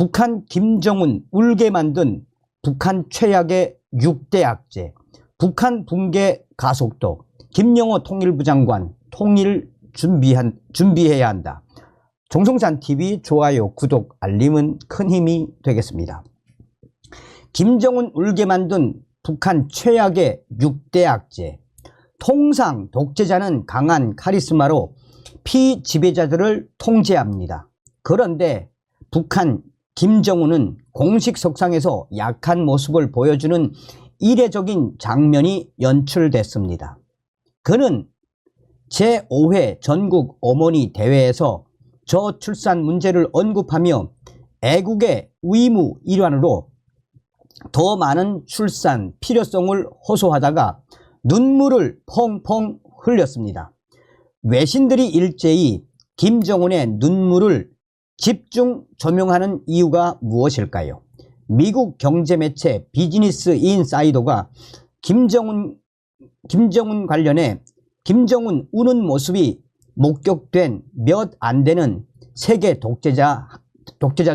북한 김정은 울게 만든 북한 최악의 6대 악재, 북한 붕괴 가속도, 김영호 통일부 장관 통일 준비해야 한다. 종성찬TV 좋아요, 구독, 알림은 큰 힘이 되겠습니다. 김정은 울게 만든 북한 최악의 6대 악재. 통상 독재자는 강한 카리스마로 피지배자들을 통제합니다. 그런데 북한 김정은은 공식 석상에서 약한 모습을 보여주는 이례적인 장면이 연출됐습니다. 그는 제5회 전국 어머니 대회에서 저출산 문제를 언급하며 애국의 의무 일환으로 더 많은 출산 필요성을 호소하다가 눈물을 펑펑 흘렸습니다. 외신들이 일제히 김정은의 눈물을 집중 조명하는 이유가 무엇일까요? 미국 경제매체 비즈니스 인사이더가 김정은 관련해 김정은 우는 모습이 목격된 몇 안 되는 세계 독재자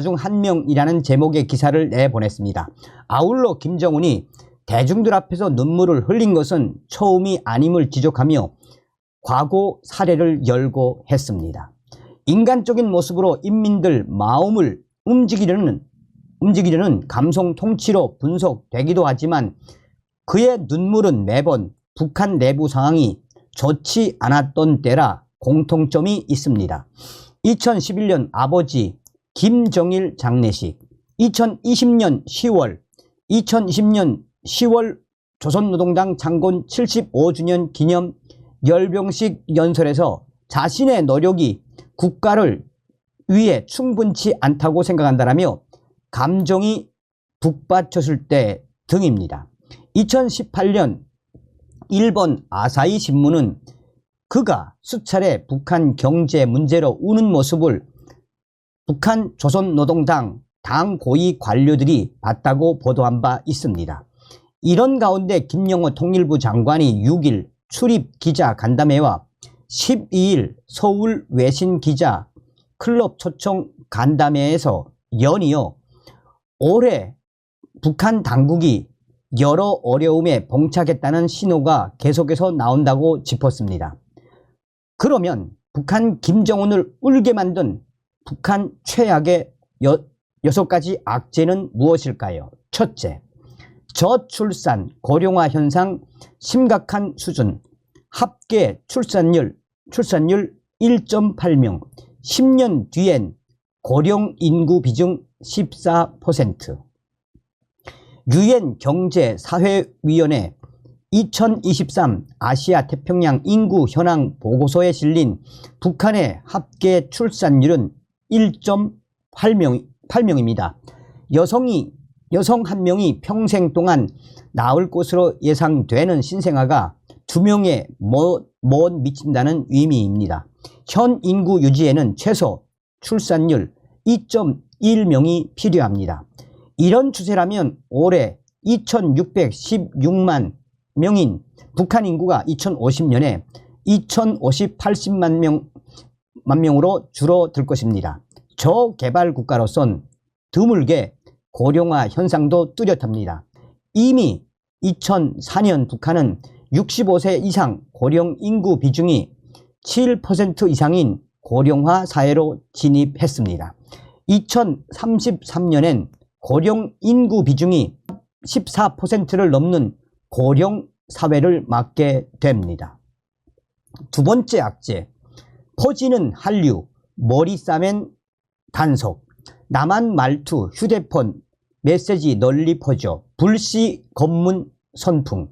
중 한 명이라는 제목의 기사를 내보냈습니다. 아울러 김정은이 대중들 앞에서 눈물을 흘린 것은 처음이 아님을 지적하며 과거 사례를 열거했습니다. 인간적인 모습으로 인민들 마음을 움직이려는 감성 통치로 분석되기도 하지만 그의 눈물은 매번 북한 내부 상황이 좋지 않았던 때라 공통점이 있습니다. 2011년 아버지 김정일 장례식, 2020년 10월 조선노동당 창건 75주년 기념 열병식 연설에서 자신의 노력이 국가를 위해 충분치 않다고 생각한다라며 감정이 북받쳤을 때 등입니다. 2018년 일본 아사히 신문은 그가 수차례 북한 경제 문제로 우는 모습을 북한 조선노동당 당 고위 관료들이 봤다고 보도한 바 있습니다. 이런 가운데 김영호 통일부 장관이 6일 출입 기자 간담회와 12일 서울 외신 기자 클럽 초청 간담회에서 연이어 올해 북한 당국이 여러 어려움에 봉착했다는 신호가 계속해서 나온다고 짚었습니다. 그러면 북한 김정은을 울게 만든 북한 최악의 6가지 악재는 무엇일까요? 첫째, 저출산 고령화 현상 심각한 수준, 합계 출산율 1.8명, 10년 뒤엔 고령 인구 비중 14%. 유엔 경제사회위원회 2023 아시아 태평양 인구 현황 보고서에 실린 북한의 합계 출산율은 1.8명입니다. 여성 1명이 평생 동안 낳을 것으로 예상되는 신생아가 2명에 못 미친다는 의미입니다. 현 인구 유지에는 최소 출산율 2.1명이 필요합니다. 이런 추세라면 올해 2616만 명인 북한 인구가 2050년에 2080만 명으로 줄어들 것입니다. 저개발 국가로선 드물게 고령화 현상도 뚜렷합니다. 이미 2004년 북한은 65세 이상 고령 인구 비중이 7% 이상인 고령화 사회로 진입했습니다. 2033년엔 고령 인구 비중이 14%를 넘는 고령 사회를 맞게 됩니다. 두 번째 악재, 퍼지는 한류, 머리 싸맨 단속, 남한 말투, 휴대폰, 메시지 널리 퍼져, 불시 검문 선풍.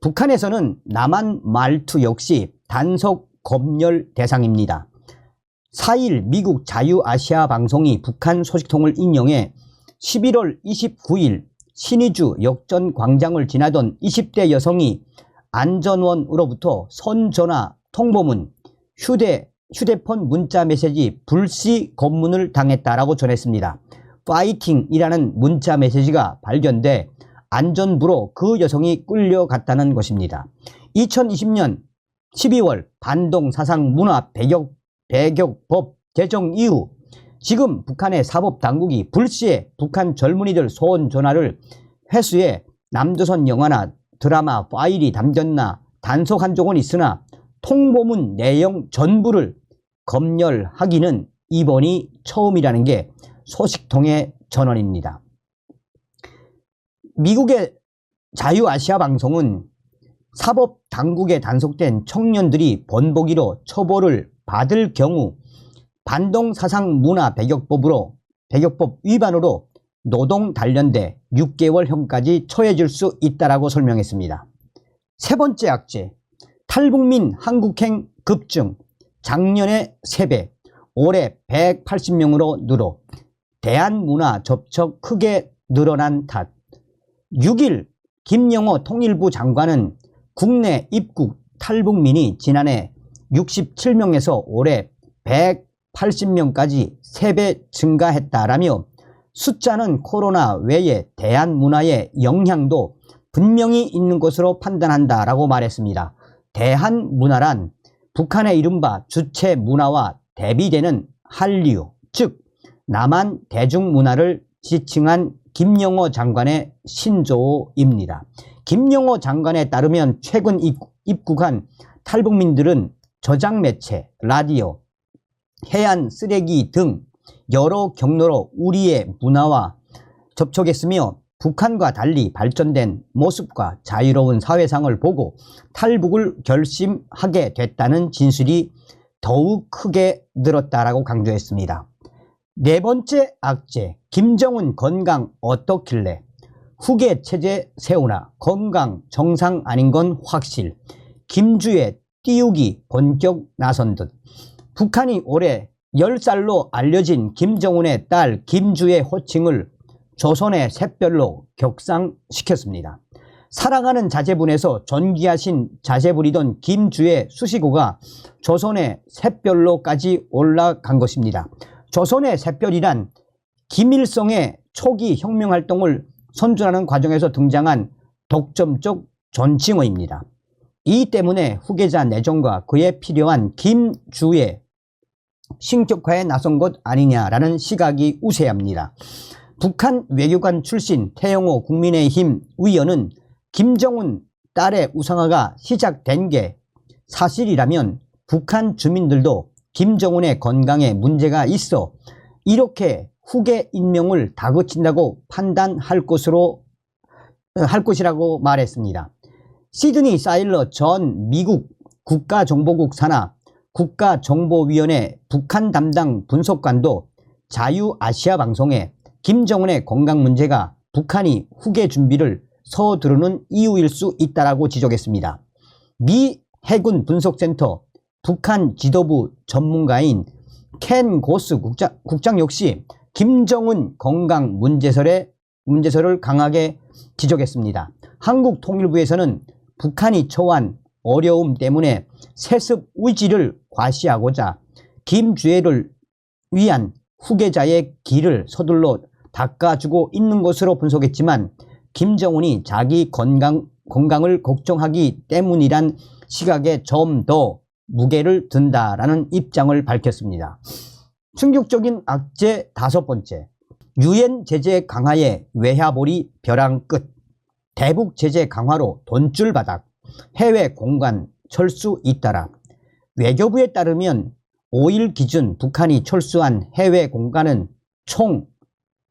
북한에서는 남한 말투 역시 단속 검열 대상입니다. 4일 미국 자유아시아 방송이 북한 소식통을 인용해 11월 29일 신의주 역전 광장을 지나던 20대 여성이 안전원으로부터 선전화 통보문, 휴대폰 문자 메시지 불시 검문을 당했다라고 전했습니다. 파이팅이라는 문자 메시지가 발견돼 안전부로 그 여성이 끌려갔다는 것입니다. 2020년 12월 반동 사상 문화 배격법 제정 이후 지금 북한의 사법당국이 불시에 북한 젊은이들 소원 전화를 회수해 남조선 영화나 드라마 파일이 담겼나 단속한 적은 있으나 통보문 내용 전부를 검열하기는 이번이 처음이라는 게 소식통의 전언입니다. 미국의 자유아시아 방송은 사법당국에 단속된 청년들이 번복이로 처벌을 받을 경우 반동사상문화배격법 위반으로 노동단련대 6개월형까지 처해질 수 있다고 설명했습니다. 세 번째 악재, 탈북민 한국행 급증, 작년에 3배, 올해 180명으로 늘어 대한문화 접촉 크게 늘어난 탓. 6일 김영호 통일부 장관은 국내 입국 탈북민이 지난해 67명에서 올해 180명까지 3배 증가했다라며 숫자는 코로나 외에 대한문화의 영향도 분명히 있는 것으로 판단한다라고 말했습니다. 대한문화란 북한의 이른바 주체 문화와 대비되는 한류, 즉 남한 대중문화를 지칭한 김영호 장관의 신조어입니다. 김영호 장관에 따르면 최근 입국한 탈북민들은 저장매체, 라디오, 해안 쓰레기 등 여러 경로로 우리의 문화와 접촉했으며 북한과 달리 발전된 모습과 자유로운 사회상을 보고 탈북을 결심하게 됐다는 진술이 더욱 크게 늘었다라고 강조했습니다. 네 번째 악재, 김정은 건강 어떻길래 후계 체제 세우나 건강 정상 아닌 건 확실, 김주의 띄우기 본격 나선 듯. 북한이 올해 10살로 알려진 김정은의 딸 김주의 호칭을 조선의 샛별로 격상시켰습니다. 사랑하는 자제분에서 존귀하신 자제분이던 김주의 수식어가 조선의 샛별로까지 올라간 것입니다. 조선의 샛별이란 김일성의 초기 혁명활동을 선전하는 과정에서 등장한 독점적 존칭어입니다. 이 때문에 후계자 내정과 그에 필요한 김주의 신격화에 나선 것 아니냐라는 시각이 우세합니다. 북한 외교관 출신 태영호 국민의힘 의원은 김정은 딸의 우상화가 시작된 게 사실이라면 북한 주민들도 김정은의 건강에 문제가 있어 이렇게 후계 임명을 다그친다고 판단할 것이라고 말했습니다. 시드니 사일러 전 미국 국가정보국 산하 국가정보위원회 북한 담당 분석관도 자유아시아 방송에 김정은의 건강 문제가 북한이 후계 준비를 서두르는 이유일 수 있다고 지적했습니다. 미 해군 분석센터 북한 지도부 전문가인 켄 고스 국장 역시 김정은 건강 문제설을 강하게 지적했습니다. 한국통일부에서는 북한이 처한 어려움 때문에 세습 의지를 과시하고자 김주애를 위한 후계자의 길을 서둘러 닦아주고 있는 것으로 분석했지만 김정은이 자기 건강을 걱정하기 때문이란 시각에 좀 더 무게를 둔다라는 입장을 밝혔습니다. 충격적인 악재 다섯 번째, 유엔 제재 강화에 외화벌이 벼랑 끝, 대북 제재 강화로 돈줄 바닥, 해외 공간 철수 잇따라. 외교부에 따르면 5일 기준 북한이 철수한 해외 공간은 총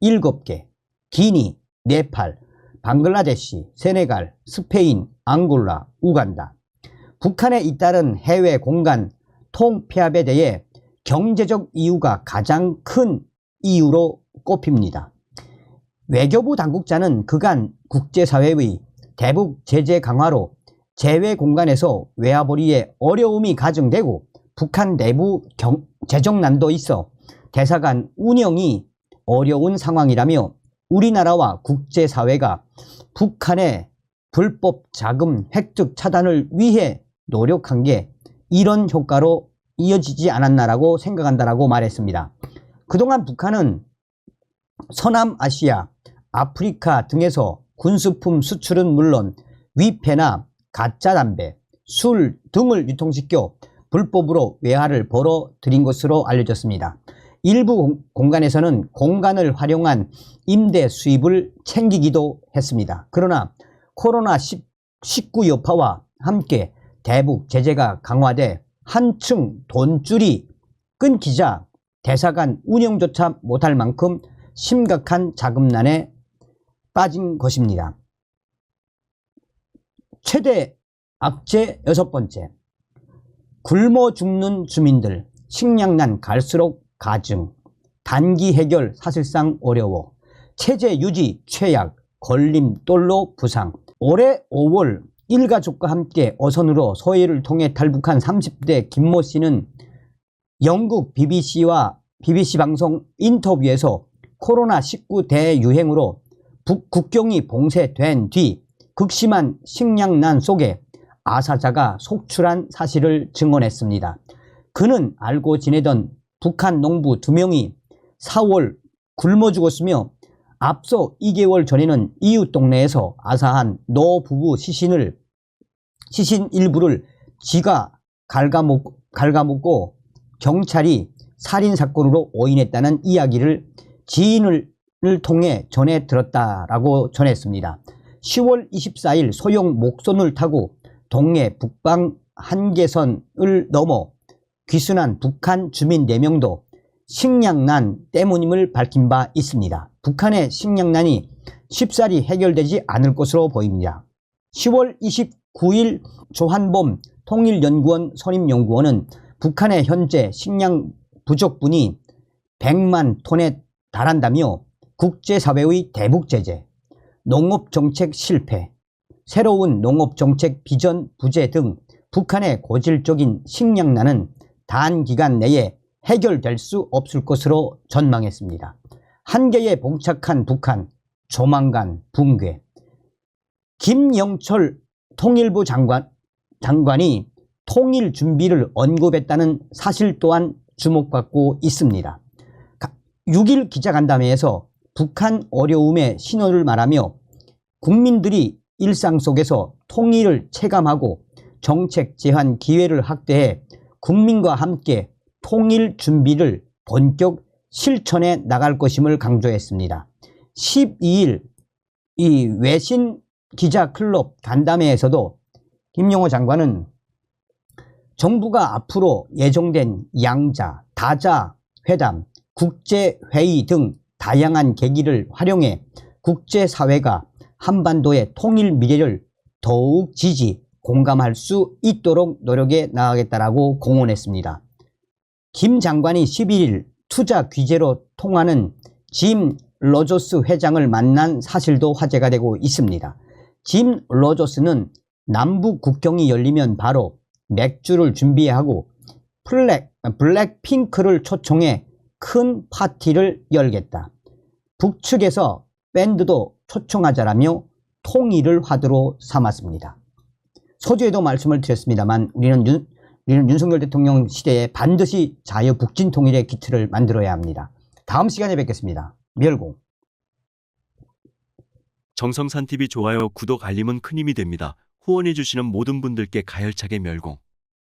7개, 기니, 네팔, 방글라데시, 세네갈, 스페인, 앙골라, 우간다. 북한에 잇따른 해외 공간 통폐합에 대해 경제적 이유가 가장 큰 이유로 꼽힙니다. 외교부 당국자는 그간 국제사회의 대북 제재 강화로 제외 공간에서 외화벌이에 어려움이 가중되고 북한 내부 재정난도 있어 대사관 운영이 어려운 상황이라며 우리나라와 국제사회가 북한의 불법 자금 획득 차단을 위해 노력한 게 이런 효과로 이어지지 않았나라고 생각한다라고 말했습니다. 그동안 북한은 서남아시아, 아프리카 등에서 군수품 수출은 물론 위패나 가짜 담배, 술 등을 유통시켜 불법으로 외화를 벌어들인 것으로 알려졌습니다. 일부 공간에서는 공간을 활용한 임대 수입을 챙기기도 했습니다. 그러나 코로나19 여파와 함께 대북 제재가 강화돼 한층 돈줄이 끊기자 대사관 운영조차 못할 만큼 심각한 자금난에 빠진 것입니다. 최대 악재 6번째, 굶어 죽는 주민들, 식량난 갈수록 가증, 단기 해결 사실상 어려워, 체제 유지 최악, 걸림돌로 부상. 올해 5월 일가족과 함께 어선으로 서해를 통해 탈북한 30대 김모 씨는 영국 BBC 방송 인터뷰에서 코로나19 대유행으로 북국경이 봉쇄된 뒤 극심한 식량난 속에 아사자가 속출한 사실을 증언했습니다. 그는 알고 지내던 북한 농부 2명이 4월 굶어 죽었으며 앞서 2개월 전에는 이웃 동네에서 아사한 노부부 시신 일부를 지가 갉아먹고 경찰이 살인사건으로 오인했다는 이야기를 지인을 통해 전해 들었다라고 전했습니다. 10월 24일 소형 목선을 타고 동해 북방 한계선을 넘어 귀순한 북한 주민 4명도 식량난 때문임을 밝힌 바 있습니다. 북한의 식량난이 쉽사리 해결되지 않을 것으로 보입니다. 10월 29일 조한범 통일연구원 선임연구원은 북한의 현재 식량 부족분이 100만 톤에 달한다며 국제사회의 대북제재, 농업정책 실패, 새로운 농업정책 비전 부재 등 북한의 고질적인 식량난은 단기간 내에 해결될 수 없을 것으로 전망했습니다. 한계에 봉착한 북한, 조만간 붕괴. 김영철 통일부 장관이 통일 준비를 언급했다는 사실 또한 주목받고 있습니다. 6일 기자간담회에서 북한 어려움의 신호를 말하며 국민들이 일상 속에서 통일을 체감하고 정책 제한 기회를 확대해 국민과 함께 통일 준비를 본격 실천해 나갈 것임을 강조했습니다. 12일 이 외신 기자 클럽 간담회에서도 김용호 장관은 정부가 앞으로 예정된 양자, 다자 회담, 국제회의 등 다양한 계기를 활용해 국제사회가 한반도의 통일 미래를 더욱 지지, 공감할 수 있도록 노력해 나가겠다라고 공언했습니다. 김 장관이 11일 투자 규제로 통하는 짐 로저스 회장을 만난 사실도 화제가 되고 있습니다. 짐 로저스는 남북 국경이 열리면 바로 맥주를 준비하고 블랙핑크를 초청해 큰 파티를 열겠다. 북측에서 밴드도 초청하자라며 통일을 화두로 삼았습니다. 서두에도 말씀을 드렸습니다만 우리는 윤석열 대통령 시대에 반드시 자유북진 통일의 기틀을 만들어야 합니다. 다음 시간에 뵙겠습니다. 멸공. 정성산TV 좋아요, 구독, 알림은 큰 힘이 됩니다. 후원해주시는 모든 분들께 가열차게 멸공.